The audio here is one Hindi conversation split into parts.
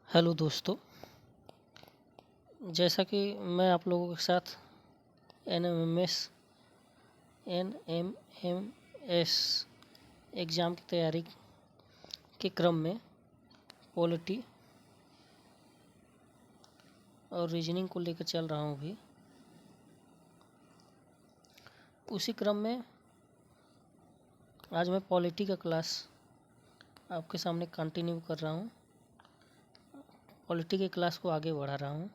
हेलो दोस्तों, जैसा कि मैं आप लोगों के साथ एनएमएमएस एग्ज़ाम की तैयारी के क्रम में पॉलिटी और रीजनिंग को लेकर चल रहा हूँ। भी उसी क्रम में आज मैं पॉलिटी का क्लास आपके सामने कंटिन्यू कर रहा हूँ। पॉलिटी के क्लास को आगे बढ़ा रहा हूँ।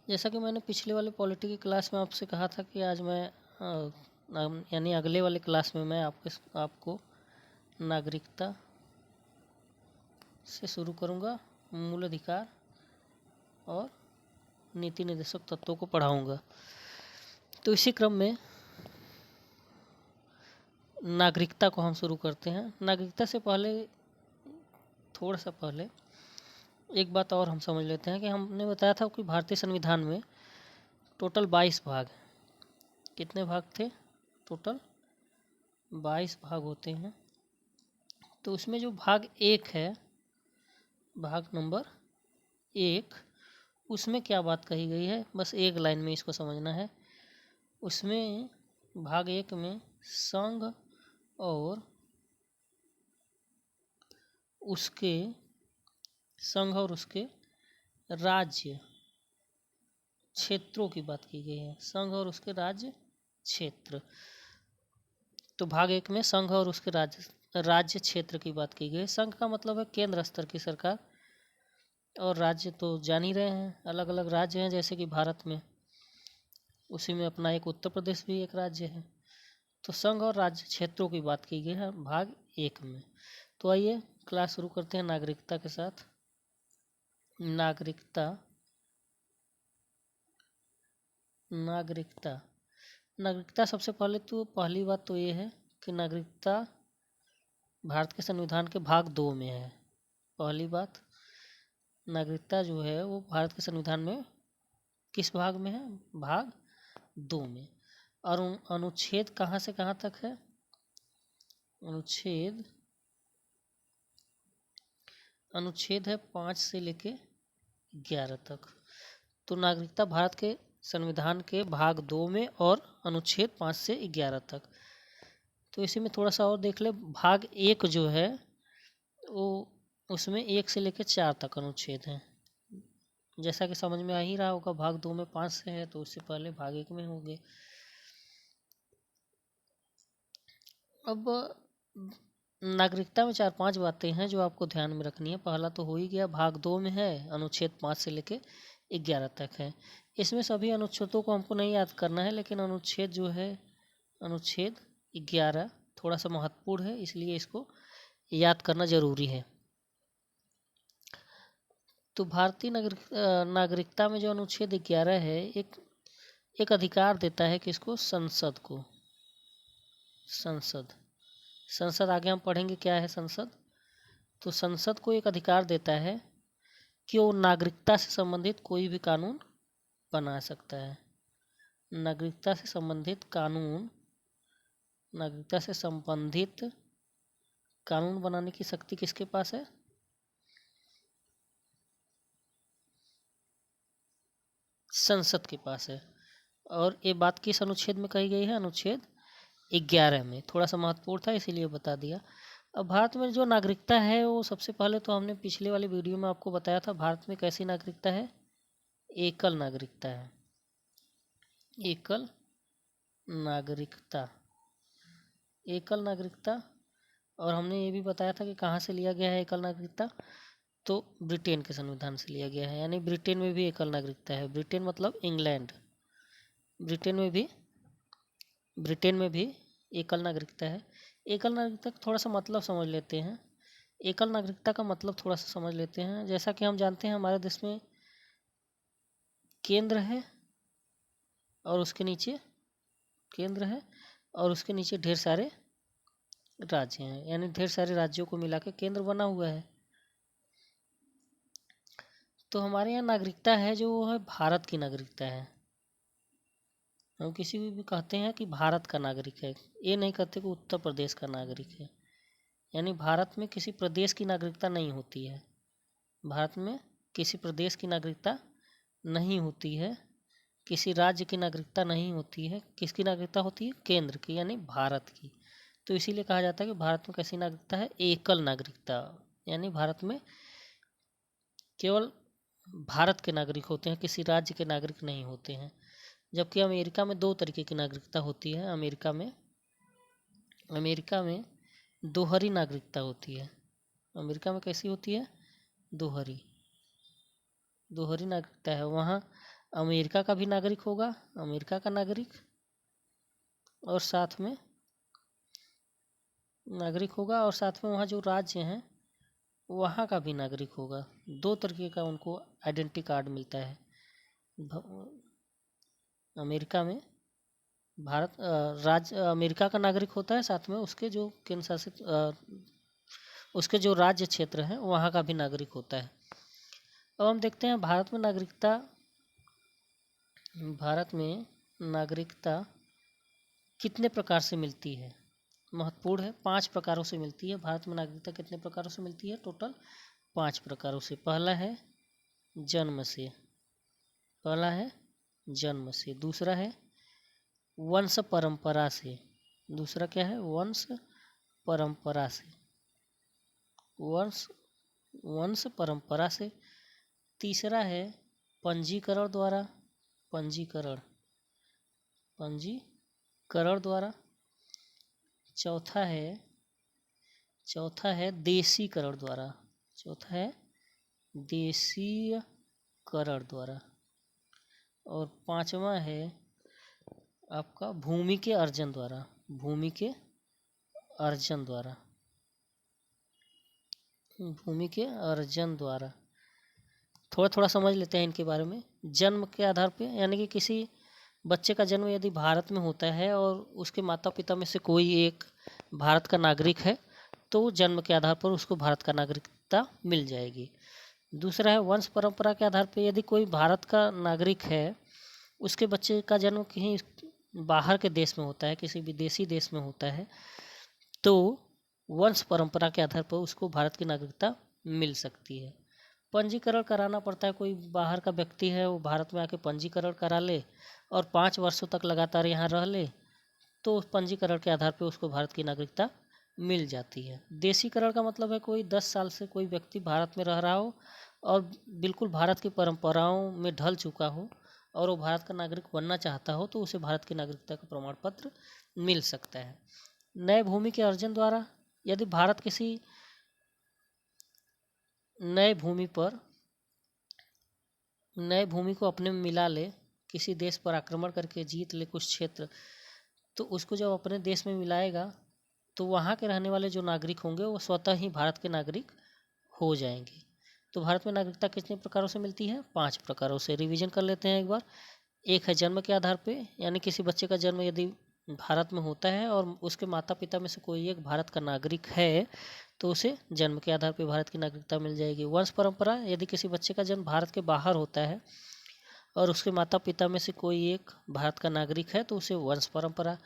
जैसा कि मैंने पिछले वाले पॉलिटी की क्लास में आपसे कहा था कि आज मैं यानी अगले वाले क्लास में मैं आपको नागरिकता से शुरू करूंगा, मूल अधिकार और नीति निर्देशक तत्वों को पढ़ाऊंगा। तो इसी क्रम में नागरिकता को हम शुरू करते हैं। नागरिकता से थोड़ा सा पहले एक बात और हम समझ लेते हैं कि हमने बताया था कि भारतीय संविधान में टोटल 22 भाग, कितने भाग थे? टोटल 22 भाग होते हैं। तो उसमें जो भाग 1 है, भाग नंबर 1, उसमें क्या बात कही गई है, बस एक लाइन में इसको समझना है। उसमें भाग 1 में संघ और उसके राज्य क्षेत्रों की बात की गई है। संघ और उसके राज्य क्षेत्र। तो भाग 1 में संघ और उसके राज्य क्षेत्र की बात की गई है। संघ का मतलब है केंद्र स्तर की सरकार, और राज्य तो जान ही रहे हैं, अलग अलग राज्य हैं। जैसे कि भारत में उसी में अपना एक उत्तर प्रदेश भी एक राज्य है। तो संघ और राज्य क्षेत्रों की बात की गई है भाग 1 में। तो आइए क्लास शुरू करते हैं नागरिकता के साथ। नागरिकता सबसे पहली बात तो ये है कि नागरिकता भारत के संविधान के भाग 2 में है। पहली बात, नागरिकता जो है वो भारत के संविधान में किस भाग में है? भाग 2 में। और अनुच्छेद कहाँ से कहाँ तक है? अनुच्छेद है 5 से लेके 11 तक। तो नागरिकता भारत के संविधान के भाग 2 में और अनुच्छेद 5 से 11 तक। तो इसी में थोड़ा सा और देख ले। भाग 1 जो है वो उसमें 1 से लेकर 4 तक अनुच्छेद हैं। जैसा कि समझ में आ ही रहा होगा, भाग 2 में 5 से है तो उससे पहले भाग 1 में होंगे। अब नागरिकता में 4-5 बातें हैं जो आपको ध्यान में रखनी है। पहला तो हो ही गया, भाग 2 में है, अनुच्छेद 5 से लेके 11 तक है। इसमें सभी अनुच्छेदों को हमको नहीं याद करना है, लेकिन अनुच्छेद जो है, अनुच्छेद 11 थोड़ा सा महत्वपूर्ण है, इसलिए इसको याद करना जरूरी है। तो भारतीय नागरिकता में जो अनुच्छेद 11 है, एक अधिकार देता है किसको? संसद को। संसद आगे हम पढ़ेंगे क्या है संसद। तो संसद को एक अधिकार देता है कि वो नागरिकता से संबंधित कोई भी कानून बना सकता है। नागरिकता से संबंधित कानून बनाने की शक्ति किसके पास है? संसद के पास है। और ये बात किस अनुच्छेद में कही गई है? अनुच्छेद 11 में। थोड़ा सा महत्वपूर्ण था इसीलिए बता दिया। अब भारत में जो नागरिकता है वो सबसे पहले तो हमने पिछले वाली वीडियो में आपको बताया था, भारत में कैसी नागरिकता है? एकल नागरिकता है। एकल नागरिकता। और हमने ये भी बताया था कि कहाँ से लिया गया है एकल नागरिकता। तो ब्रिटेन के संविधान से लिया गया है। यानी ब्रिटेन में भी एकल नागरिकता है। ब्रिटेन मतलब इंग्लैंड। ब्रिटेन में भी एकल नागरिकता है। एकल नागरिकता का थोड़ा सा मतलब समझ लेते हैं। एकल नागरिकता का मतलब थोड़ा सा समझ लेते हैं। जैसा कि हम जानते हैं हमारे देश में केंद्र है और उसके नीचे ढेर सारे राज्य हैं। यानी ढेर सारे राज्यों को मिला के केंद्र बना हुआ है। तो हमारे यहाँ नागरिकता है जो है भारत की नागरिकता है। हम किसी भी कहते हैं कि भारत का नागरिक है, ये नहीं कहते कि उत्तर प्रदेश का नागरिक है। यानी भारत में किसी प्रदेश की नागरिकता नहीं होती है। भारत में किसी प्रदेश की नागरिकता नहीं होती है, किसी राज्य की नागरिकता नहीं होती है। किसकी नागरिकता होती है? केंद्र की, यानी भारत की। तो इसीलिए कहा जाता है कि भारत में कैसी नागरिकता है? एकल नागरिकता, यानी भारत में केवल भारत के नागरिक होते हैं, किसी राज्य के नागरिक नहीं होते हैं। जबकि अमेरिका में दो तरीके की नागरिकता होती है। अमेरिका में दोहरी नागरिकता होती है। अमेरिका में कैसी होती है? दोहरी नागरिकता है। वहाँ अमेरिका का भी नागरिक होगा, अमेरिका का नागरिक, और साथ में वहाँ जो राज्य हैं वहाँ का भी नागरिक होगा। दो तरीके का उनको आइडेंटिटी कार्ड मिलता है। अमेरिका में राज्य अमेरिका का नागरिक होता है, साथ में उसके जो केंद्र शासित उसके जो राज्य क्षेत्र हैं वहाँ का भी नागरिक होता है। अब हम देखते हैं भारत में नागरिकता कितने प्रकार से मिलती है। महत्वपूर्ण है, 5 प्रकारों से मिलती है। भारत में नागरिकता कितने प्रकारों से मिलती है? टोटल 5 प्रकारों से। पहला है जन्म से, दूसरा है वंश परंपरा से, दूसरा क्या है? वंश परंपरा से। तीसरा है पंजीकरण द्वारा। चौथा है देशीकरण द्वारा। और पांचवा है आपका भूमि के अर्जन द्वारा। थोड़ा थोड़ा समझ लेते हैं इनके बारे में। जन्म के आधार पे, यानी कि किसी बच्चे का जन्म यदि भारत में होता है और उसके माता पिता में से कोई एक भारत का नागरिक है तो जन्म के आधार पर उसको भारत का नागरिकता मिल जाएगी। दूसरा है वंश परंपरा के आधार पर, यदि कोई भारत का नागरिक है, उसके बच्चे का जन्म कहीं बाहर के देश में होता है, किसी विदेशी देश में होता है, तो वंश परंपरा के आधार पर उसको भारत की नागरिकता मिल सकती है। पंजीकरण कराना पड़ता है। कोई बाहर का व्यक्ति है, वो भारत में आके पंजीकरण करा ले और 5 वर्षों तक लगातार यहाँ रह ले, तो उस पंजीकरण के आधार पर उसको भारत की नागरिकता मिल जाती है। देशीकरण का मतलब है कोई 10 साल से कोई व्यक्ति भारत में रह रहा हो और बिल्कुल भारत की परंपराओं में ढल चुका हो और वो भारत का नागरिक बनना चाहता हो, तो उसे भारत की नागरिकता का प्रमाण पत्र मिल सकता है। नए भूमि के अर्जन द्वारा, यदि भारत किसी नए भूमि को अपने में मिला ले, किसी देश पर आक्रमण करके जीत ले कुछ क्षेत्र, तो उसको जब अपने देश में मिलाएगा तो वहाँ के रहने वाले जो नागरिक होंगे वो स्वतः ही भारत के नागरिक हो जाएंगे। तो भारत में नागरिकता कितने प्रकारों से मिलती है? 5 प्रकारों से। रिवीजन कर लेते हैं एक बार। एक है जन्म के आधार पे, यानी किसी बच्चे का जन्म यदि भारत में होता है और उसके माता पिता में से कोई एक भारत का नागरिक है तो उसे जन्म के आधार पर भारत की नागरिकता मिल जाएगी। वंश परंपरा, यदि किसी बच्चे का जन्म भारत के बाहर होता है और उसके माता पिता में से कोई एक भारत का नागरिक है तो उसे वंश परंपरा।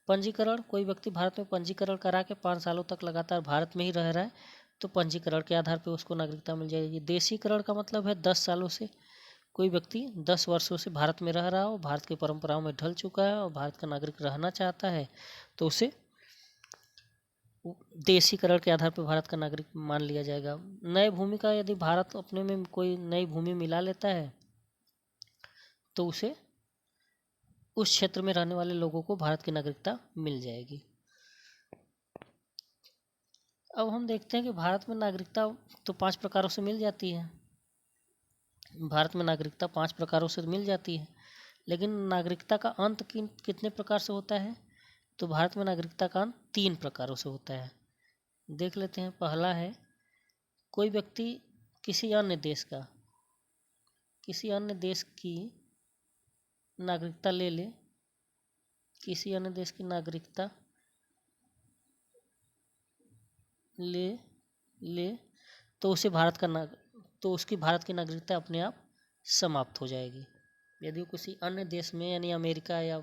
पंजीकरण, कोई व्यक्ति भारत में पंजीकरण करा के 5 सालों तक लगातार भारत में ही रह रहा है तो पंजीकरण के आधार पर उसको नागरिकता मिल जाएगी। देशीकरण का मतलब है 10 सालों से कोई व्यक्ति 10 वर्षों से भारत में रह रहा हो, भारत की परंपराओं में ढल चुका है और भारत का नागरिक रहना चाहता है तो उसे देशीकरण के आधार पर भारत का नागरिक मान लिया जाएगा। नए भूमि का, यदि भारत अपने में कोई नई भूमि मिला लेता है तो उसे उस क्षेत्र में रहने वाले लोगों को भारत की नागरिकता मिल जाएगी। अब हम देखते हैं कि भारत में नागरिकता तो 5 प्रकारों से मिल जाती है। भारत में नागरिकता 5 प्रकारों से मिल जाती है, लेकिन नागरिकता का अंत कितने प्रकार से होता है? तो भारत में नागरिकता का अंत 3 प्रकारों से होता है। देख लेते हैं। पहला है कोई व्यक्ति किसी अन्य देश की नागरिकता ले किसी अन्य देश की नागरिकता ले तो उसे तो उसकी भारत की नागरिकता अपने आप समाप्त हो जाएगी। यदि वो किसी अन्य देश में, यानी अमेरिका या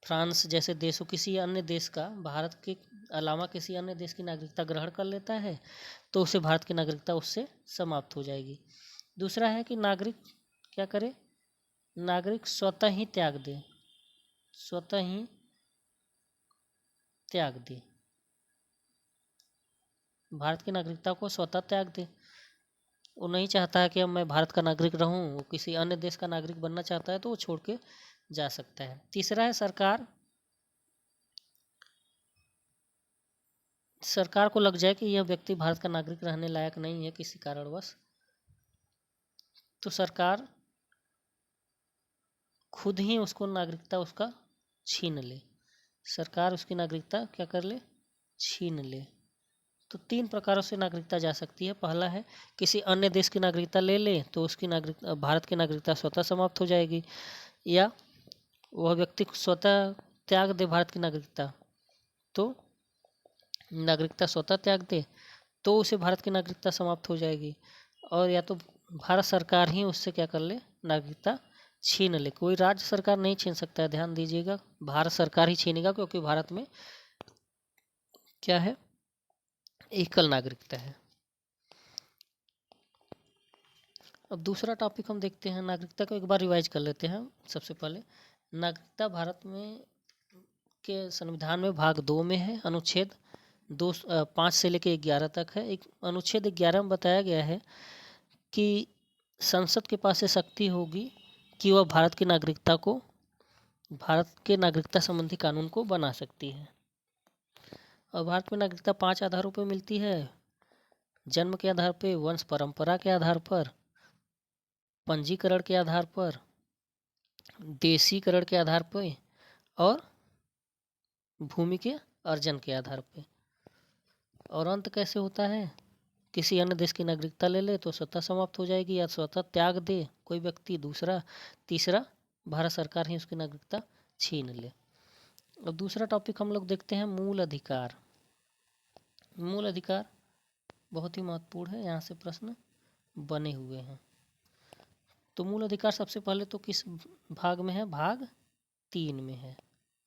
फ्रांस जैसे देशों, किसी अन्य देश का भारत के अलावा किसी अन्य देश की नागरिकता ग्रहण कर लेता है तो उसे भारत की नागरिकता उससे समाप्त हो जाएगी। दूसरा है कि नागरिक क्या करे, नागरिक स्वतः ही त्याग दे, स्वतः ही त्याग दे, भारत की नागरिकता को स्वतः त्याग दे। वो नहीं चाहता है कि अब मैं भारत का नागरिक रहूं, वो किसी अन्य देश का नागरिक बनना चाहता है तो वो छोड़ के जा सकता है। तीसरा है सरकार को लग जाए कि यह व्यक्ति भारत का नागरिक रहने लायक नहीं है किसी कारणवश, तो सरकार खुद ही उसको नागरिकता उसका छीन ले, सरकार उसकी नागरिकता क्या कर ले, छीन ले। तो 3 प्रकारों से नागरिकता जा सकती है। पहला है किसी अन्य देश की नागरिकता ले ले तो उसकी नागरिकता, भारत की नागरिकता स्वतः समाप्त हो जाएगी, या वह व्यक्ति स्वतः त्याग दे भारत की नागरिकता, तो नागरिकता स्वतः त्याग दे तो उसे भारत की नागरिकता समाप्त हो जाएगी, और या तो भारत सरकार ही उससे क्या कर ले, नागरिकता छीन ले। कोई राज्य सरकार नहीं छीन सकता है, ध्यान दीजिएगा, भारत सरकार ही छीनेगा, क्योंकि भारत में क्या है, एकल नागरिकता है। अब दूसरा टॉपिक हम देखते हैं, नागरिकता को एक बार रिवाइज कर लेते हैं। सबसे पहले नागरिकता भारत में के संविधान में भाग 2 में है, अनुच्छेद 5 से लेकर 11 तक है। एक अनुच्छेद 11 में बताया गया है कि संसद के पास ये शक्ति होगी कि वह भारत की नागरिकता को, भारत के नागरिकता संबंधी कानून को बना सकती है। और भारत में नागरिकता 5 आधारों पर मिलती है, जन्म के आधार पर, वंश परंपरा के आधार पर, पंजीकरण के आधार पर, देशीकरण के आधार पर, और भूमि के अर्जन के आधार पर। और अंत कैसे होता है, किसी अन्य देश की नागरिकता ले ले तो स्वतः समाप्त हो जाएगी, या स्वतः त्याग दे कोई व्यक्ति, दूसरा, तीसरा भारत सरकार ही उसकी नागरिकता छीन ले। अब दूसरा टॉपिक हम लोग देखते हैं, मूल अधिकार। मूल अधिकार बहुत ही महत्वपूर्ण है, यहाँ से प्रश्न बने हुए हैं। तो मूल अधिकार सबसे पहले तो किस भाग में है, भाग 3 में है,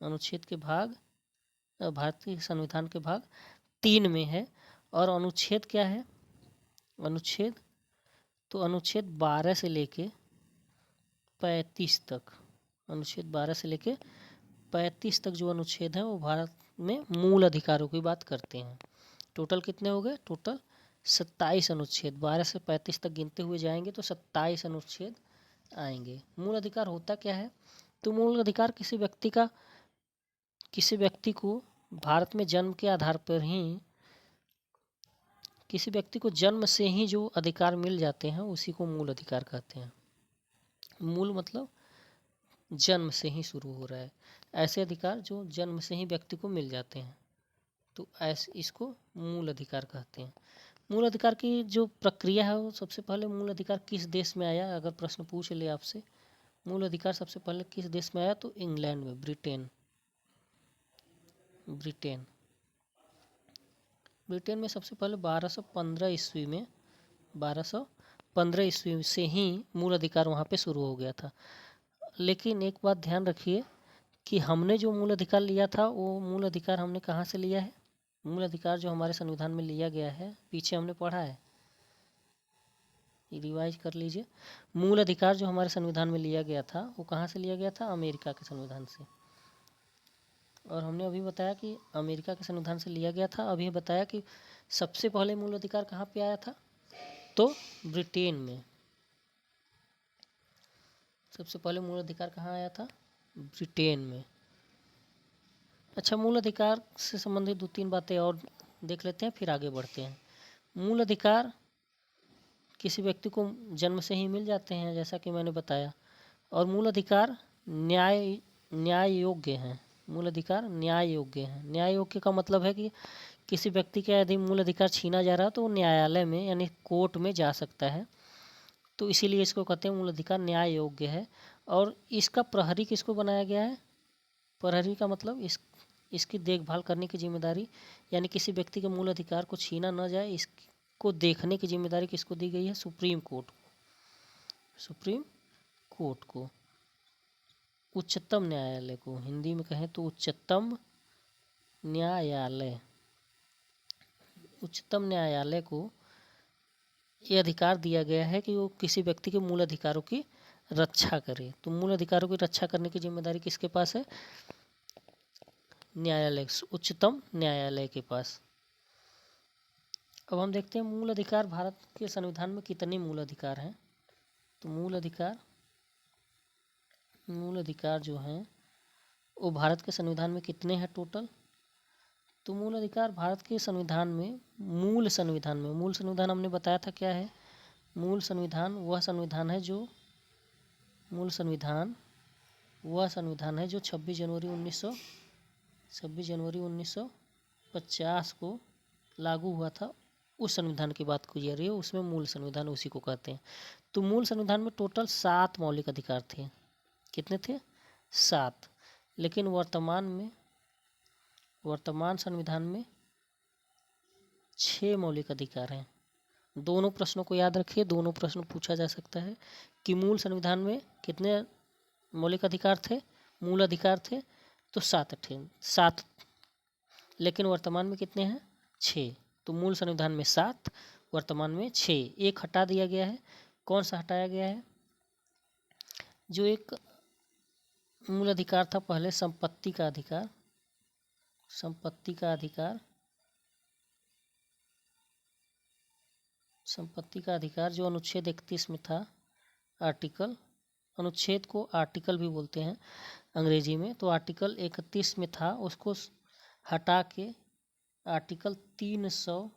अनुच्छेद के भाग, भारतीय संविधान के भाग 3 में है। और अनुच्छेद क्या है, अनुच्छेद 12 से लेके 35 तक, अनुच्छेद 12 से लेके 35 तक जो अनुच्छेद है वो भारत में मूल अधिकारों की बात करते हैं। टोटल कितने हो गए, टोटल 27 अनुच्छेद, 12 से 35 तक गिनते हुए जाएंगे तो 27 अनुच्छेद आएंगे। मूल अधिकार होता क्या है, तो मूल अधिकार किसी व्यक्ति को भारत में जन्म के आधार पर ही, किसी व्यक्ति को जन्म से ही जो अधिकार मिल जाते हैं उसी को मूल अधिकार कहते हैं। मूल मतलब जन्म से ही शुरू हो रहा है, ऐसे अधिकार जो जन्म से ही व्यक्ति को मिल जाते हैं, तो ऐसे इसको मूल अधिकार कहते हैं। मूल अधिकार की जो प्रक्रिया है वो, सबसे पहले मूल अधिकार किस देश में आया, अगर प्रश्न पूछ ले आपसे, मूल अधिकार सबसे पहले किस देश में आया, तो इंग्लैंड में, ब्रिटेन में सबसे पहले 1215 ईस्वी में, 1215 ईस्वी से ही मूल अधिकार वहाँ पे शुरू हो गया था। लेकिन एक बात ध्यान रखिए कि हमने जो मूल अधिकार लिया था वो मूल अधिकार हमने कहाँ से लिया है, मूल अधिकार जो हमारे संविधान में लिया गया है, पीछे हमने पढ़ा है, रिवाइज कर लीजिए। मूल अधिकार जो हमारे संविधान में लिया गया था वो कहाँ से लिया गया था, अमेरिका के संविधान से। और हमने अभी बताया कि अमेरिका के संविधान से लिया गया था। अभी बताया कि सबसे पहले मूल अधिकार कहाँ पे आया था, तो ब्रिटेन में। सबसे पहले मूल अधिकार कहाँ आया था, ब्रिटेन में। अच्छा, मूल अधिकार से संबंधित 2-3 बातें और देख लेते हैं, फिर आगे बढ़ते हैं। मूल अधिकार किसी व्यक्ति को जन्म से ही मिल जाते हैं, जैसा कि मैंने बताया। और मूल अधिकार न्याय योग्य हैं, मूल अधिकार न्याय योग्य हैं। न्याय योग्य का मतलब है कि किसी व्यक्ति का यदि मूल अधिकार छीना जा रहा है तो वो न्यायालय में, यानी कोर्ट में जा सकता है, तो इसीलिए इसको कहते हैं मूल अधिकार न्याय योग्य है। और इसका प्रहरी किसको बनाया गया है, प्रहरी का मतलब इसकी देखभाल करने की जिम्मेदारी, यानी किसी व्यक्ति के मूल अधिकार को छीना न जाए इसको देखने की जिम्मेदारी किसको दी गई है, सुप्रीम कोर्ट को, उच्चतम न्यायालय को, हिंदी में कहें तो उच्चतम न्यायालय। उच्चतम न्यायालय को ये अधिकार दिया गया है कि वो किसी व्यक्ति के मूल अधिकारों की रक्षा करे। तो मूल अधिकारों की रक्षा करने की जिम्मेदारी किसके पास है? न्यायालय, उच्चतम न्यायालय के पास। अब हम देखते हैं मूल अधिकार भारत के संविधान में कितने मूल अधिकार हैं। तो मूल अधिकार जो हैं वो भारत के संविधान में कितने हैं टोटल? तो मूल अधिकार भारत के संविधान में, मूल संविधान हमने बताया था क्या है। मूल संविधान वह संविधान है जो 26 जनवरी 1950 को लागू हुआ था। उस संविधान की बात की जा रही है, उसमें मूल संविधान उसी को कहते हैं। तो मूल संविधान में टोटल 7 मौलिक अधिकार थे। कितने थे? 7। लेकिन वर्तमान संविधान में 6 मौलिक अधिकार हैं। दोनों प्रश्नों को याद रखिए, दोनों प्रश्न पूछा जा सकता है कि मूल संविधान में कितने मौलिक अधिकार थे, मूल अधिकार थे। तो 7 लेकिन वर्तमान में कितने हैं? 6। तो मूल संविधान में 7, वर्तमान में 6। एक हटा दिया गया है। कौन सा हटाया गया है? जो एक मूल अधिकार था पहले, संपत्ति का अधिकार जो अनुच्छेद 31 में था। अनुच्छेद को आर्टिकल भी बोलते हैं अंग्रेजी में। तो आर्टिकल 31 में था, उसको हटा के आर्टिकल 300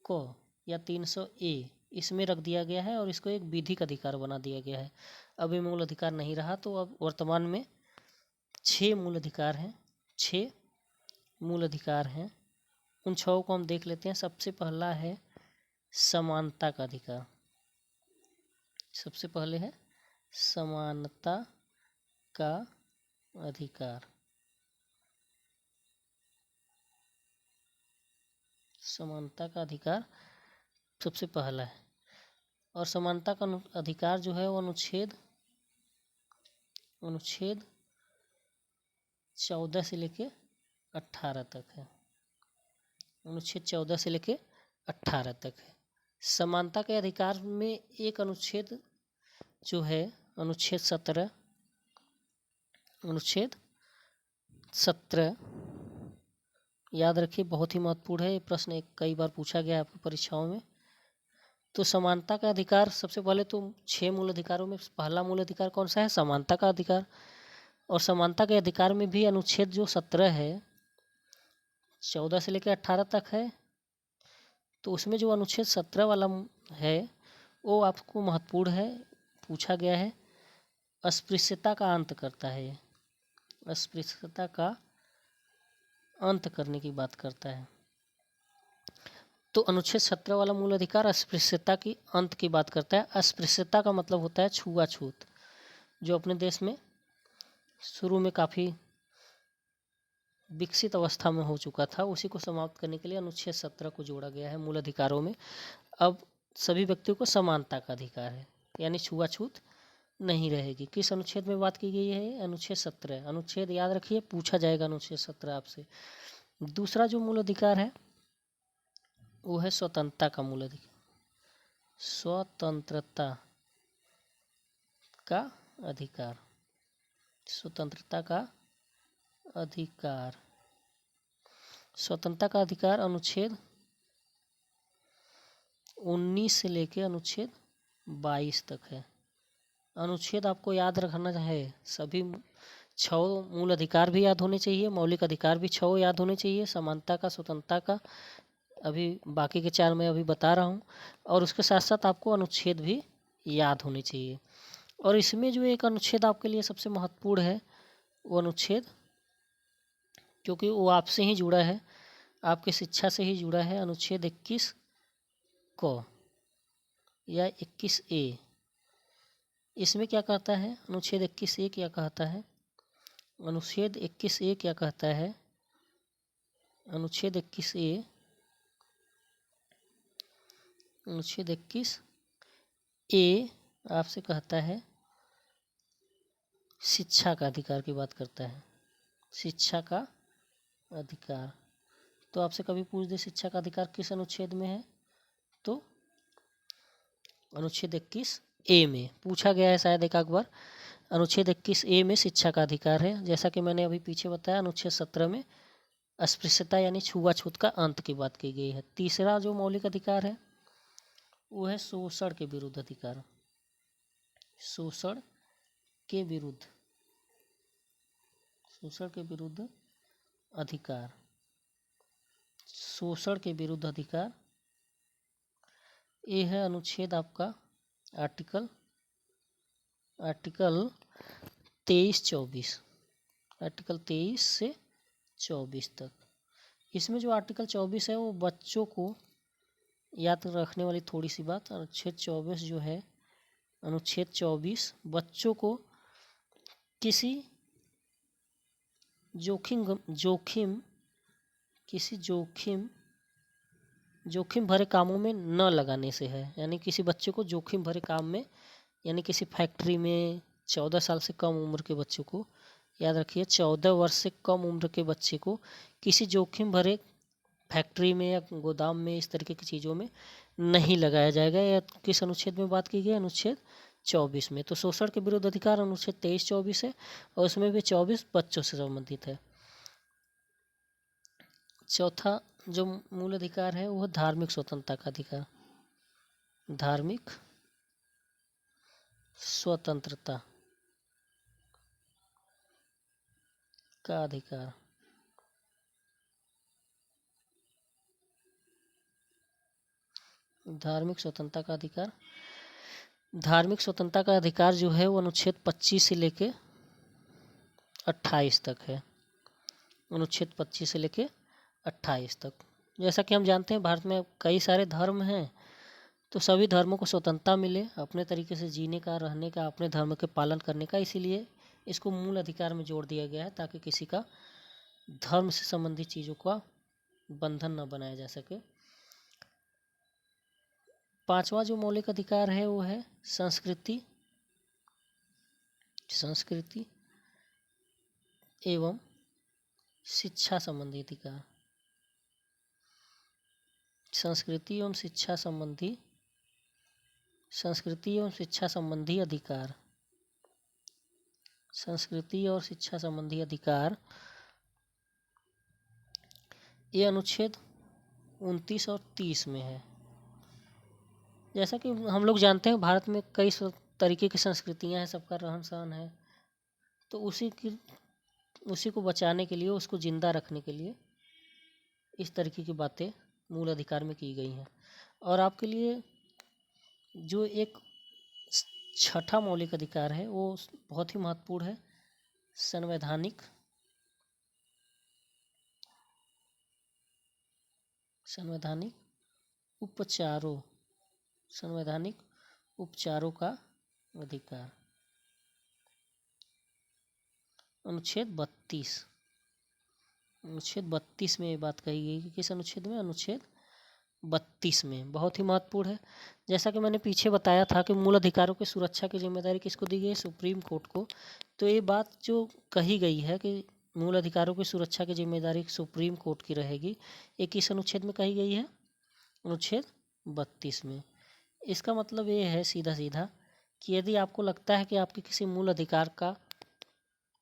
को या 300A इसमें रख दिया गया है और इसको एक विधिक अधिकार बना दिया गया है। अब ये मूल अधिकार नहीं रहा। तो अब वर्तमान में 6 मूल अधिकार हैं। 6 मूल अधिकार हैं। उन 6 को हम देख लेते हैं। सबसे पहला है समानता का अधिकार। सबसे पहले है समानता का अधिकार। समानता का अधिकार सबसे पहला है। और समानता का अधिकार जो है वो अनुच्छेद 14 से लेके 18 तक है। अनुच्छेद 14 से लेके 18 तक है। समानता के अधिकार में एक अनुच्छेद जो है अनुच्छेद 17 याद रखिए, बहुत ही महत्वपूर्ण है। ये प्रश्न कई बार पूछा गया है आपकी परीक्षाओं में। तो समानता का अधिकार सबसे पहले तो 6 मूल अधिकारों में पहला मूल अधिकार कौन सा है? समानता का अधिकार। और समानता के अधिकार में भी अनुच्छेद जो 17 है, 14 से लेकर 18 तक है। तो उसमें जो अनुच्छेद 17 वाला है वो आपको महत्वपूर्ण है, पूछा गया है। अस्पृश्यता का अंत करता है। ये अस्पृश्यता का अंत करने की बात करता है। तो अनुच्छेद 17 वाला मूल अधिकार अस्पृश्यता की अंत की बात करता है। अस्पृश्यता का मतलब होता है छुआछूत, जो अपने देश में शुरू में काफ़ी विकसित अवस्था में हो चुका था। उसी को समाप्त करने के लिए अनुच्छेद 17 को जोड़ा गया है मूल अधिकारों में। अब सभी व्यक्तियों को समानता का अधिकार है, यानी छुआछूत नहीं रहेगी। किस अनुच्छेद में बात की गई है? अनुच्छेद 17। अनुच्छेद याद रखिए, पूछा जाएगा अनुच्छेद 17 आपसे। दूसरा जो मूल अधिकार है वो है स्वतंत्रता का मूल अधिकार। स्वतंत्रता का अधिकार। स्वतंत्रता का अधिकार। स्वतंत्रता का अधिकार अनुच्छेद 19 से लेकर अनुच्छेद 22 तक है। अनुच्छेद आपको याद रखना है। सभी 6 मूल अधिकार भी याद होने चाहिए, मौलिक अधिकार भी 6 याद होने चाहिए, समानता का, स्वतंत्रता का, अभी बाकी के 4 मैं अभी बता रहा हूँ। और उसके साथ साथ आपको अनुच्छेद भी याद होने चाहिए। और इसमें जो एक अनुच्छेद आपके लिए सबसे महत्वपूर्ण है वो अनुच्छेद, क्योंकि वो आपसे ही जुड़ा है, आपकी शिक्षा से ही जुड़ा है, अनुच्छेद 21 को या 21A। इसमें क्या कहता है? अनुच्छेद 21A क्या कहता है? अनुच्छेद 21A क्या कहता है? अनुच्छेद 21A, अनुच्छेद 21A आपसे कहता है शिक्षा का अधिकार की बात करता है। शिक्षा का अधिकार। तो आपसे कभी पूछ दे शिक्षा का अधिकार किस अनुच्छेद में है, तो अनुच्छेद 21A में पूछा गया है शायद एक बार। अनुच्छेद 21A में शिक्षा का अधिकार है। जैसा कि मैंने अभी पीछे बताया, अनुच्छेद 17 में अस्पृश्यता यानी छुआछूत का अंत की बात की गई है। तीसरा जो मौलिक अधिकार है वो है शोषण के विरुद्ध अधिकार। शोषण के विरुद्ध, शोषण के विरुद्ध अधिकार, शोषण के विरुद्ध अधिकार, ये है अनुच्छेद आपका आर्टिकल 23-24, आर्टिकल 23 से 24 तक। इसमें जो आर्टिकल 24 है वो बच्चों को याद रखने वाली थोड़ी सी बात, अनुच्छेद 24 जो है, अनुच्छेद 24 बच्चों को किसी जोखिम भरे कामों में न लगाने से है। यानी किसी बच्चे को जोखिम भरे काम में, यानी किसी फैक्ट्री में 14 साल से कम उम्र के बच्चों को, याद रखिए 14 वर्ष से कम उम्र के बच्चे को किसी जोखिम भरे फैक्ट्री में या गोदाम में, इस तरीके की चीज़ों में नहीं लगाया जाएगा। या किस अनुच्छेद में बात की गई? अनुच्छेद 24 में। तो शोषण के विरुद्ध अधिकार अनुच्छेद 23-24 है और उसमें भी 24 बच्चों से संबंधित है। चौथा जो मूल अधिकार है वो धार्मिक स्वतंत्रता का अधिकार। धार्मिक स्वतंत्रता का अधिकार। धार्मिक स्वतंत्रता का अधिकार, धार्मिक स्वतंत्रता का अधिकार जो है वो अनुच्छेद 25 से लेके 28 तक है। अनुच्छेद 25 से लेके 28 तक। जैसा कि हम जानते हैं भारत में कई सारे धर्म हैं, तो सभी धर्मों को स्वतंत्रता मिले अपने तरीके से जीने का, रहने का, अपने धर्म के पालन करने का। इसीलिए इसको मूल अधिकार में जोड़ दिया गया है ताकि किसी का धर्म से संबंधित चीज़ों का बंधन न बनाया जा सके। पांचवा जो मौलिक अधिकार है वो है संस्कृति एवं शिक्षा संबंधी अधिकार। संस्कृति एवं शिक्षा संबंधी अधिकार। संस्कृति और शिक्षा संबंधी अधिकार ये अनुच्छेद 29 और 30 में है। जैसा कि हम लोग जानते हैं भारत में कई तरीके की संस्कृतियां हैं, सबका रहन सहन है, तो उसी को बचाने के लिए, उसको जिंदा रखने के लिए इस तरीके की बातें मूल अधिकार में की गई हैं। और आपके लिए जो एक छठा मौलिक अधिकार है वो बहुत ही महत्वपूर्ण है, संवैधानिक उपचारों का अधिकार। अनुच्छेद 32 में ये बात कही गई कि किस अनुच्छेद में? अनुच्छेद 32 में। बहुत ही महत्वपूर्ण है। जैसा कि मैंने पीछे बताया था कि मूल अधिकारों की सुरक्षा की जिम्मेदारी किसको दी गई है? सुप्रीम कोर्ट को। तो ये बात जो कही गई है कि मूल अधिकारों की सुरक्षा की जिम्मेदारी सुप्रीम कोर्ट की रहेगी, ये किस अनुच्छेद में कही गई है? अनुच्छेद 32 में। इसका मतलब ये है सीधा सीधा कि यदि आपको लगता है कि आपके किसी मूल अधिकार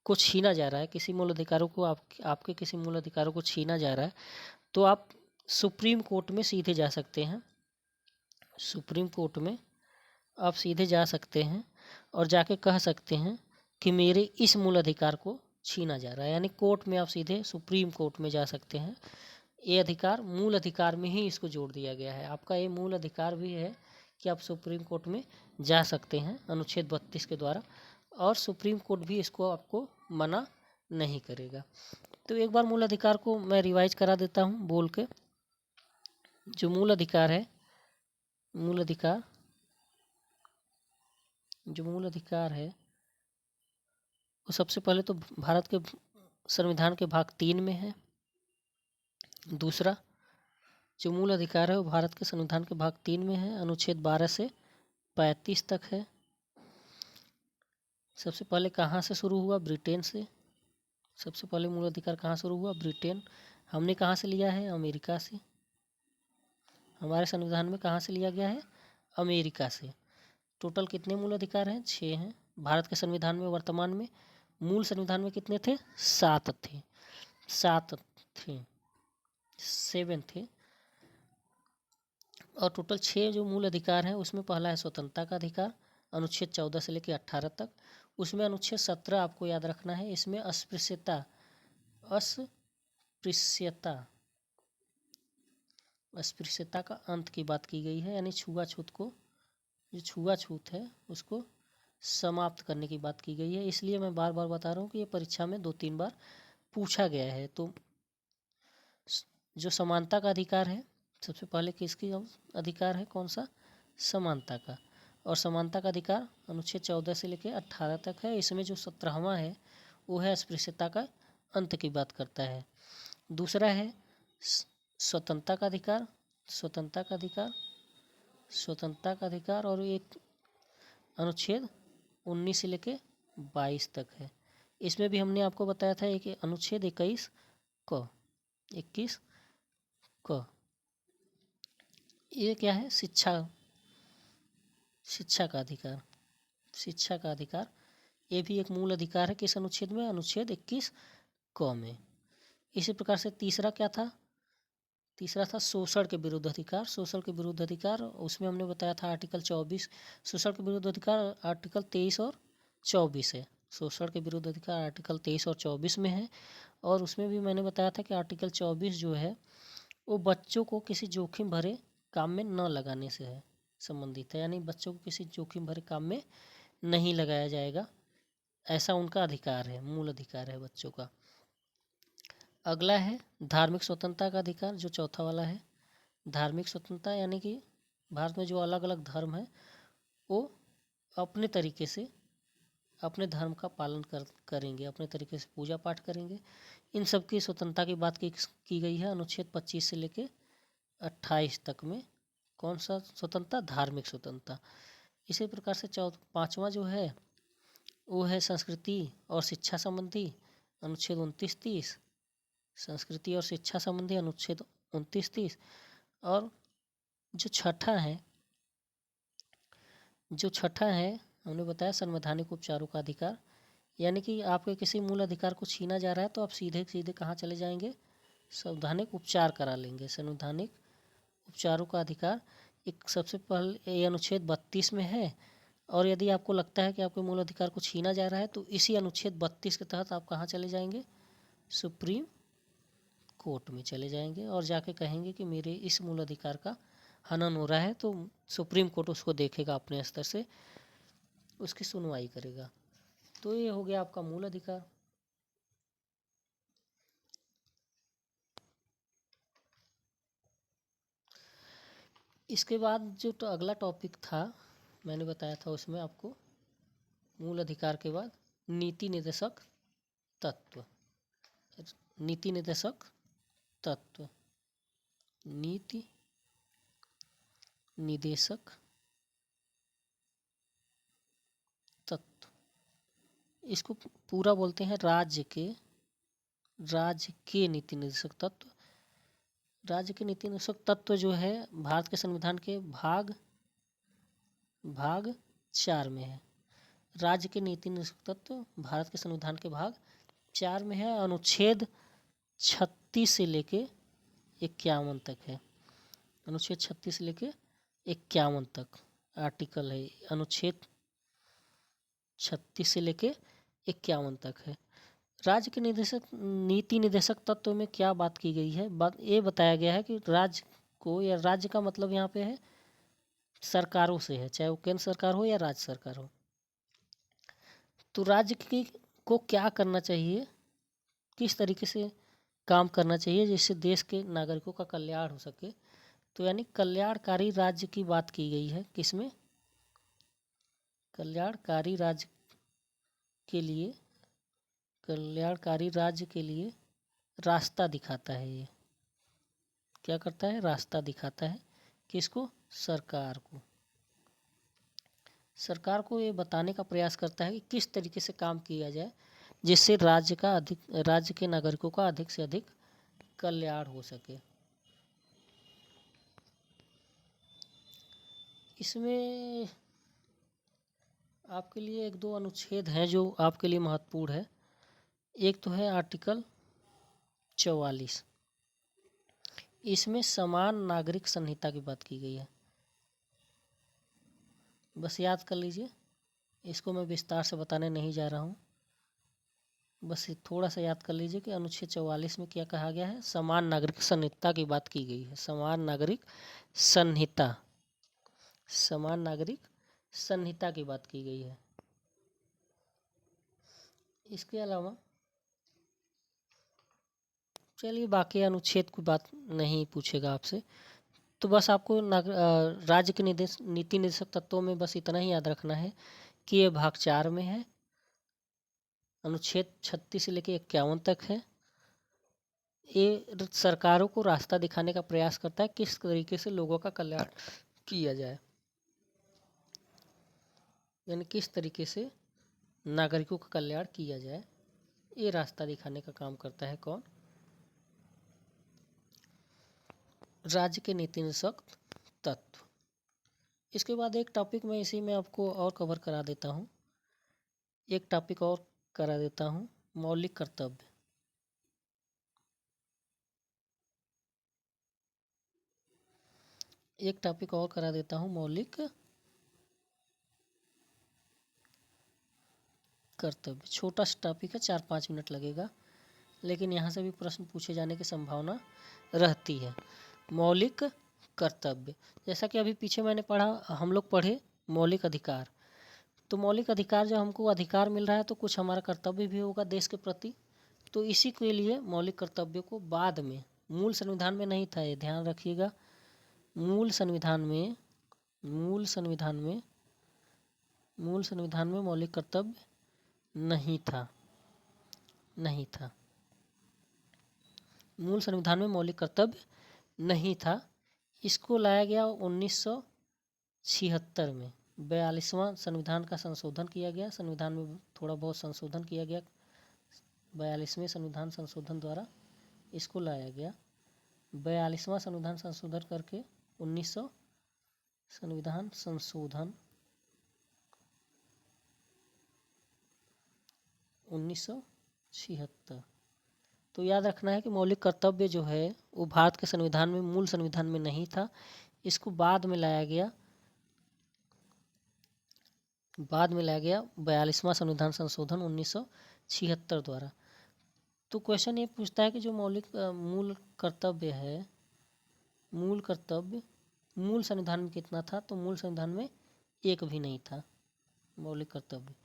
को छीना जा रहा है, किसी मूल अधिकारों को आपके किसी मूल अधिकारों को छीना जा रहा है, तो आप सुप्रीम कोर्ट में सीधे जा सकते हैं। सुप्रीम कोर्ट में आप सीधे जा सकते हैं और जाके कह सकते हैं कि मेरे इस मूल अधिकार को छीना जा रहा है। यानी कोर्ट में आप सीधे सुप्रीम कोर्ट में जा सकते हैं। ये अधिकार मूल अधिकार में ही इसको जोड़ दिया गया है। आपका ये मूल अधिकार भी है कि आप सुप्रीम कोर्ट में जा सकते हैं अनुच्छेद 32 के द्वारा, और सुप्रीम कोर्ट भी इसको आपको मना नहीं करेगा। तो एक बार मूल अधिकार को मैं रिवाइज करा देता हूँ बोल के। जो मूल अधिकार है, वो सबसे पहले तो भारत के संविधान के भाग 3 में है। दूसरा जो मूल अधिकार है वो भारत के संविधान के भाग 3 में है, अनुच्छेद 12 से 35 तक है। सबसे पहले कहाँ से शुरू हुआ? ब्रिटेन से। सबसे पहले मूल अधिकार कहाँ शुरू हुआ? ब्रिटेन। हमने कहाँ से लिया है? अमेरिका से। हमारे संविधान में कहाँ से लिया गया है? अमेरिका से। टोटल कितने मूल अधिकार हैं? 6 हैं। भारत के संविधान में वर्तमान में, मूल संविधान में कितने थे? 7 थे। 7 थे, 7 थे। और टोटल 6 जो मूल अधिकार हैं उसमें पहला है स्वतंत्रता का अधिकार, अनुच्छेद 14 से लेकर 18 तक। उसमें अनुच्छेद 17 आपको याद रखना है। इसमें अस्पृश्यता अस्पृश्यता का अंत की बात की गई है, यानी छुआछूत को, जो छुआछूत है उसको समाप्त करने की बात की गई है। इसलिए मैं बार बार बता रहा हूँ कि ये परीक्षा में 2-3 बार पूछा गया है। तो जो समानता का अधिकार है, सबसे पहले किसकी अधिकार है? कौन सा? समानता का। और समानता का अधिकार अनुच्छेद 14 से लेकर 18 तक है। इसमें जो 17वां है वो है अस्पृश्यता का अंत की बात करता है। दूसरा है स्वतंत्रता का अधिकार, स्वतंत्रता का अधिकार और एक अनुच्छेद 19 से लेके 22 तक है। इसमें भी हमने आपको बताया था कि अनुच्छेद 21 क ये क्या है? शिक्षा का अधिकार। शिक्षा का अधिकार ये भी एक मूल अधिकार है। किस अनुच्छेद में? अनुच्छेद 21 क में। इसी प्रकार से तीसरा क्या था? तीसरा था शोषण के विरुद्ध अधिकार। शोषण के विरुद्ध अधिकार, उसमें हमने बताया था आर्टिकल 24। शोषण के विरुद्ध अधिकार आर्टिकल 23 और 24 है। शोषण के विरुद्ध अधिकार आर्टिकल 23 और 24 में है। और उसमें भी मैंने बताया था कि आर्टिकल 24 जो है वो बच्चों को किसी जोखिम भरे काम में न लगाने से है संबंधित है, यानी बच्चों को किसी जोखिम भरे काम में नहीं लगाया जाएगा, ऐसा उनका अधिकार है, मूल अधिकार है बच्चों का। अगला है धार्मिक स्वतंत्रता का अधिकार, जो चौथा वाला है। धार्मिक स्वतंत्रता यानी कि भारत में जो अलग अलग धर्म है वो अपने तरीके से अपने धर्म का पालन करेंगे, अपने तरीके से पूजा पाठ करेंगे। इन सब की स्वतंत्रता की बात की गई है अनुच्छेद 25 से लेके 28 तक में। कौन सा स्वतंत्रता? धार्मिक स्वतंत्रता। इसी प्रकार से 5वां जो है वो है संस्कृति और शिक्षा संबंधी, अनुच्छेद 29-30। संस्कृति और शिक्षा संबंधी अनुच्छेद 29-30। और जो छठा है हमने बताया संवैधानिक उपचारों का अधिकार, यानी कि आपके किसी मूल अधिकार को छीना जा रहा है तो आप सीधे सीधे कहाँ चले जाएंगे? संवैधानिक उपचार करा लेंगे। संवैधानिक उपचारों का अधिकार एक सबसे पहले ये अनुच्छेद 32 में है। और यदि आपको लगता है कि आपके मूल अधिकार को छीना जा रहा है तो इसी अनुच्छेद 32 के तहत आप कहाँ चले जाएंगे? सुप्रीम कोर्ट में चले जाएंगे और जाके कहेंगे कि मेरे इस मूल अधिकार का हनन हो रहा है, तो सुप्रीम कोर्ट उसको देखेगा, अपने स्तर से उसकी सुनवाई करेगा। तो ये हो गया आपका मूल अधिकार। इसके बाद जो अगला टॉपिक था मैंने बताया था उसमें आपको मूल अधिकार के बाद नीति निर्देशक तत्व। नीति निर्देशक तत्व, नीति निदेशक तत्व, इसको पूरा बोलते हैं राज्य के नीति निर्देशक तत्व। राज्य के नीति निर्देशक तत्व जो है भारत के संविधान के भाग 4 में है। राज्य के नीति निर्देशक तत्व भारत के संविधान के भाग 4 में है। अनुच्छेद 36 से लेके 51 तक है। अनुच्छेद 36 से लेके 51 तक आर्टिकल है। अनुच्छेद 36 से लेके 51 तक है। राज्य के नीति निर्देशक तत्व में क्या बात की गई है? ये बताया गया है कि राज्य को, या राज्य का मतलब यहाँ पे है सरकारों से है, चाहे वो केंद्र सरकार हो या राज्य सरकार हो। तो राज्य को क्या करना चाहिए, किस तरीके से काम करना चाहिए जिससे देश के नागरिकों का कल्याण हो सके। तो यानी कल्याणकारी राज्य की बात की गई है। किसमें? कल्याणकारी राज्य के लिए रास्ता दिखाता है। ये क्या करता है? रास्ता दिखाता है। किसको? सरकार को ये बताने का प्रयास करता है कि किस तरीके से काम किया जाए जिससे राज्य के नागरिकों का अधिक से अधिक कल्याण हो सके। इसमें आपके लिए एक दो अनुच्छेद हैं जो आपके लिए महत्वपूर्ण है। एक तो है आर्टिकल 44। इसमें समान नागरिक संहिता की बात की गई है। बस याद कर लीजिए, इसको मैं विस्तार से बताने नहीं जा रहा हूँ। बस थोड़ा सा याद कर लीजिए कि अनुच्छेद 44 में क्या कहा गया है। समान नागरिक संहिता की बात की गई है। समान नागरिक संहिता, समान नागरिक संहिता की बात की गई है। इसके अलावा चलिए बाकी अनुच्छेद की बात नहीं पूछेगा आपसे, तो बस आपको राज्य के नीति निर्देशक तत्वों में बस इतना ही याद रखना है कि ये भाग 4 में है। अनुच्छेद 36 से लेकर 51 तक है। ये सरकारों को रास्ता दिखाने का प्रयास करता है किस तरीके से लोगों का कल्याण किया जाए, यानी किस तरीके से नागरिकों का कल्याण किया जाए। ये रास्ता दिखाने का काम करता है कौन? राज्य के नीति निर्देशक तत्व। इसके बाद एक टॉपिक मैं इसी में आपको और कवर करा देता हूँ। एक टॉपिक और करा देता हूँ, मौलिक कर्तव्य। एक टॉपिक और करा देता हूँ, मौलिक कर्तव्य। छोटा सा टॉपिक है, 4-5 मिनट लगेगा, लेकिन यहाँ से भी प्रश्न पूछे जाने की संभावना रहती है। मौलिक कर्तव्य, जैसा कि अभी पीछे मैंने पढ़ा, हम लोग पढ़े मौलिक अधिकार। तो मौलिक अधिकार जब हमको अधिकार मिल रहा है तो कुछ हमारा कर्तव्य भी होगा देश के प्रति। तो इसी के लिए मौलिक कर्तव्य को बाद में, मूल संविधान में नहीं था, ये ध्यान रखिएगा। मूल संविधान में मौलिक कर्तव्य नहीं था। मूल संविधान में मौलिक कर्तव्य नहीं था। इसको लाया गया 1976 में। 42वां संविधान का संशोधन किया गया। संविधान में थोड़ा बहुत संशोधन किया गया। 42वें संविधान संशोधन द्वारा इसको लाया गया। 42वां संविधान संशोधन करके 1976। तो याद रखना है कि मौलिक कर्तव्य जो है वो भारत के संविधान में, मूल संविधान में नहीं था। इसको बाद में लाया गया 42वां संविधान संशोधन 1976 द्वारा। तो क्वेश्चन ये पूछता है कि जो मूल कर्तव्य है, मूल संविधान में कितना था? तो मूल संविधान में एक भी नहीं था मौलिक कर्तव्य।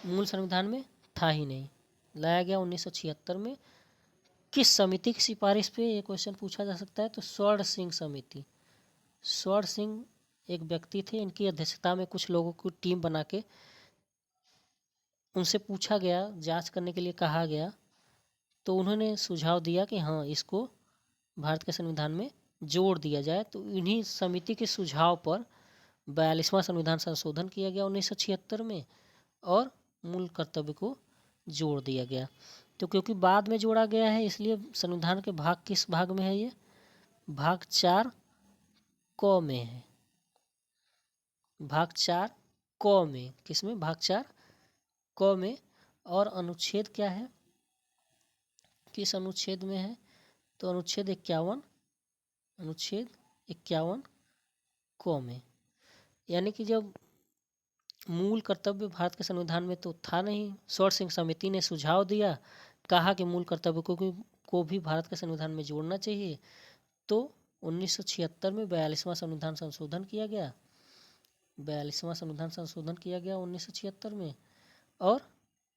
मूल संविधान में था ही नहीं, लाया गया 1976 में। किस समिति की सिफारिश पे ये क्वेश्चन पूछा जा सकता है? तो स्वर्ण सिंह समिति। स्वर्ण सिंह एक व्यक्ति थे, इनकी अध्यक्षता में कुछ लोगों की टीम बना के उनसे पूछा गया, जांच करने के लिए कहा गया, तो उन्होंने सुझाव दिया कि हाँ, इसको भारत के संविधान में जोड़ दिया जाए। तो इन्हीं समिति के सुझाव पर 42वां संविधान संशोधन किया गया 1976 में और मूल कर्तव्य को जोड़ दिया गया। तो क्योंकि बाद में जोड़ा गया है, इसलिए संविधान के भाग किस भाग में है? ये भाग 4 क में है। भाग 4 क में, किसमें? भाग 4 क में। और अनुच्छेद क्या है, किस अनुच्छेद में है? तो अनुच्छेद 51 क में। यानी कि जब मूल कर्तव्य भारत के संविधान में तो था नहीं, स्वर्ण सिंह समिति ने सुझाव दिया, कहा कि मूल कर्तव्य को भी भारत के संविधान में जोड़ना चाहिए। तो 1976 में 42वां संविधान संशोधन किया गया। 42वां संविधान संशोधन किया गया 1976 में और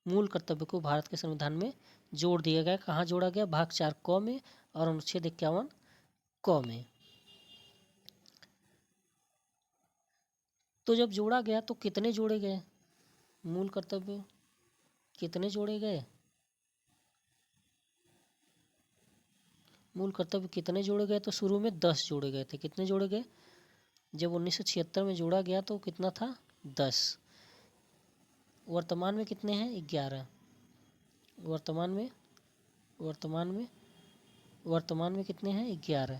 मूल कर्तव्य को भारत के संविधान में जोड़ दिया गया। कहाँ जोड़ा गया? भाग 4 क में और अनुच्छेद 51 क में। तो जब जोड़ा गया तो कितने जोड़े गए? मूल कर्तव्य कितने जोड़े गए? मूल कर्तव्य कितने जोड़े गए? तो शुरू में 10 जोड़े गए थे। कितने जोड़े गए? जब 1976 में जोड़ा गया तो कितना था? 10। वर्तमान में कितने हैं? 11। वर्तमान में वर्तमान में वर्तमान में कितने हैं? 11।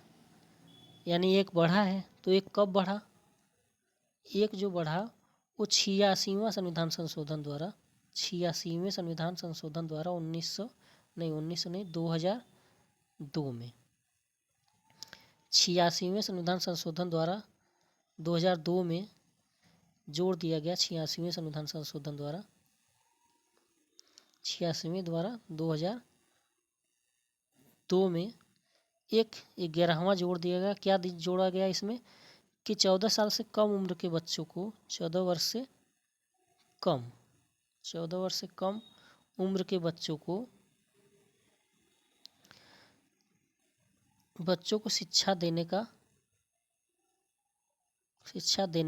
यानी एक बढ़ा है, तो एक कब बढ़ा? एक जो बढ़ा वो 86वां संविधान संशोधन द्वारा 86वें संविधान संशोधन द्वारा 2002 में 86वें संविधान संशोधन द्वारा 2002 में जोड़ दिया गया। 86वें संविधान संशोधन द्वारा 86वें द्वारा 2002 में एक 11वां जोड़ दिया गया। क्या जोड़ा गया इसमें? कि 14 साल से कम उम्र के बच्चों को 14 वर्ष से कम उम्र के बच्चों को शिक्षा देने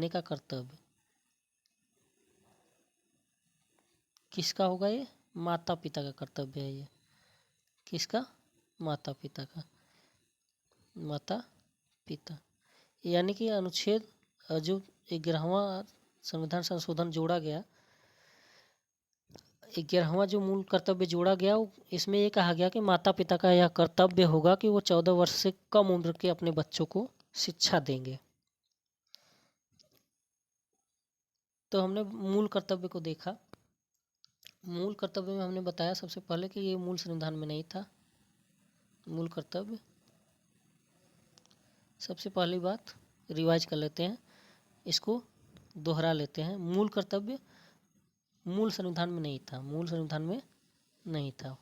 का कर्तव्य किसका होगा? ये माता पिता का कर्तव्य है। ये किसका? माता पिता। यानी कि अनुच्छेद जो 11वां संविधान संशोधन जोड़ा गया, 11वां जो मूल कर्तव्य जोड़ा गया, इसमें ये कहा गया कि माता पिता का यह कर्तव्य होगा कि वो 14 वर्ष से कम उम्र के अपने बच्चों को शिक्षा देंगे। तो हमने मूल कर्तव्य को देखा। मूल कर्तव्य में हमने बताया सबसे पहले कि ये मूल संविधान में नहीं था। मूल कर्तव्य, सबसे पहली बात रिवाइज कर लेते हैं, इसको दोहरा लेते हैं। मूल कर्तव्य मूल संविधान में नहीं था।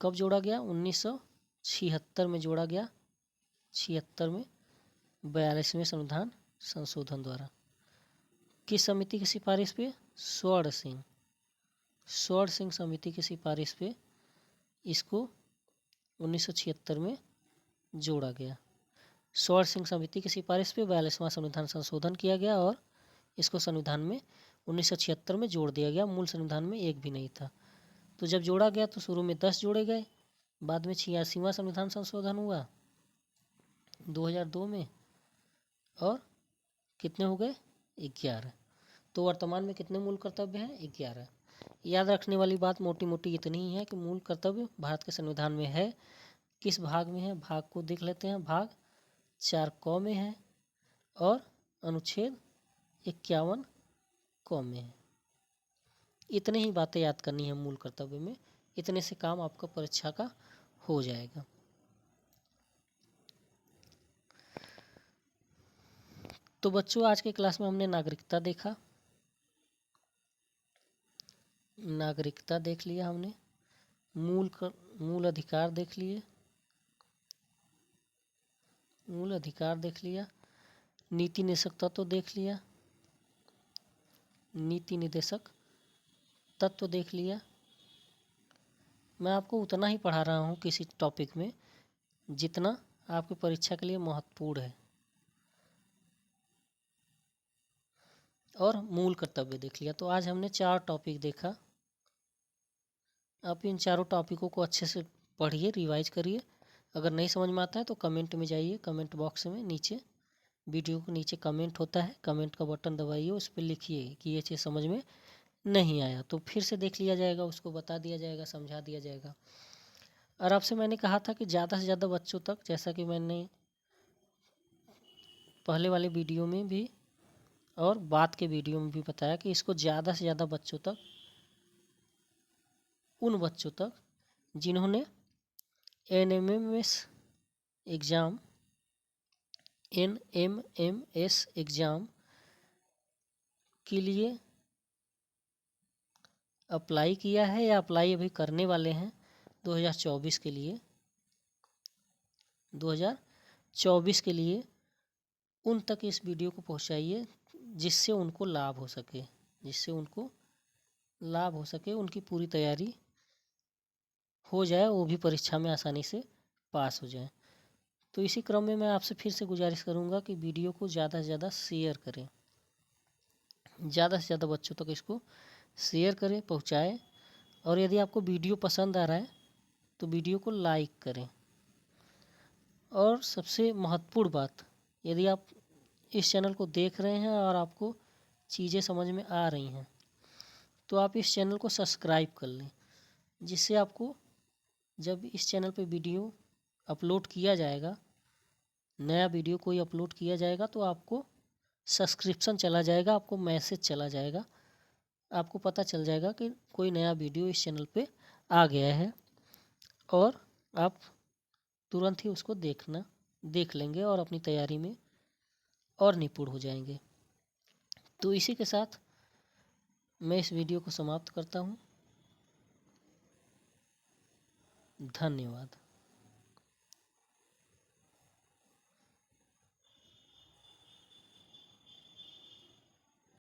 कब जोड़ा गया? 1976 में जोड़ा गया। 76 में 42वें संविधान संशोधन द्वारा। किस समिति की सिफारिश पे? स्वर्ण सिंह समिति की सिफारिश पे इसको 1976 में जोड़ा गया। स्वर्ण सिंह समिति की सिफारिश पे 42वां संविधान संशोधन किया गया और इसको संविधान में 1976 में जोड़ दिया गया। मूल संविधान में एक भी नहीं था। तो जब जोड़ा गया तो शुरू में 10 जोड़े गए, बाद में 86वां संविधान संशोधन हुआ 2002 में, और कितने हो गए? 11। तो वर्तमान में कितने मूल कर्तव्य हैं? 11। याद रखने वाली बात मोटी मोटी इतनी ही है कि मूल कर्तव्य भारत के संविधान में है। किस भाग में है? भाग को देख लेते हैं। भाग 4 क में है और अनुच्छेद 51 क में है। इतनी ही बातें याद करनी है मूल कर्तव्य में। इतने से काम आपका परीक्षा का हो जाएगा। तो बच्चों, आज के क्लास में हमने नागरिकता देखा, नागरिकता देख लिया हमने, मूल अधिकार देख लिए, नीति निदेशक तत्व देख लिया, नीति निदेशक तत्व देख लिया। मैं आपको उतना ही पढ़ा रहा हूँ किसी टॉपिक में जितना आपकी परीक्षा के लिए महत्वपूर्ण है। और मूल कर्तव्य देख लिया। तो आज हमने 4 टॉपिक देखा। आप इन चारों टॉपिकों को अच्छे से पढ़िए, रिवाइज करिए। अगर नहीं समझ में आता है तो कमेंट में जाइए, कमेंट बॉक्स में नीचे वीडियो के नीचे कमेंट होता है, कमेंट का बटन दबाइए, उस पर लिखिए कि ये चीज़ समझ में नहीं आया, तो फिर से देख लिया जाएगा, उसको बता दिया जाएगा, समझा दिया जाएगा। और आपसे मैंने कहा था कि ज़्यादा से ज़्यादा बच्चों तक, जैसा कि मैंने पहले वाले वीडियो में भी और बाद के वीडियो में भी बताया कि इसको ज़्यादा से ज़्यादा बच्चों तक, उन बच्चों तक जिन्होंने NMMS एग्ज़ाम के लिए अप्लाई किया है या अप्लाई अभी करने वाले हैं 2024 के लिए, 2024 के लिए उन तक इस वीडियो को पहुंचाइए जिससे उनको लाभ हो सके, उनकी पूरी तैयारी हो जाए, वो भी परीक्षा में आसानी से पास हो जाए। तो इसी क्रम में मैं आपसे फिर से गुजारिश करूंगा कि वीडियो को ज़्यादा से ज़्यादा शेयर करें, ज़्यादा से ज़्यादा बच्चों तक इसको शेयर करें, पहुंचाएं। और यदि आपको वीडियो पसंद आ रहा है तो वीडियो को लाइक करें। और सबसे महत्वपूर्ण बात, यदि आप इस चैनल को देख रहे हैं और आपको चीज़ें समझ में आ रही हैं तो आप इस चैनल को सब्सक्राइब कर लें, जिससे आपको जब इस चैनल पे वीडियो अपलोड किया जाएगा, नया वीडियो कोई अपलोड किया जाएगा, तो आपको सब्सक्रिप्शन चला जाएगा, आपको मैसेज चला जाएगा, आपको पता चल जाएगा कि कोई नया वीडियो इस चैनल पे आ गया है, और आप तुरंत ही उसको देख लेंगे और अपनी तैयारी में और निपुण हो जाएंगे। तो इसी के साथ मैं इस वीडियो को समाप्त करता हूँ। धन्यवाद।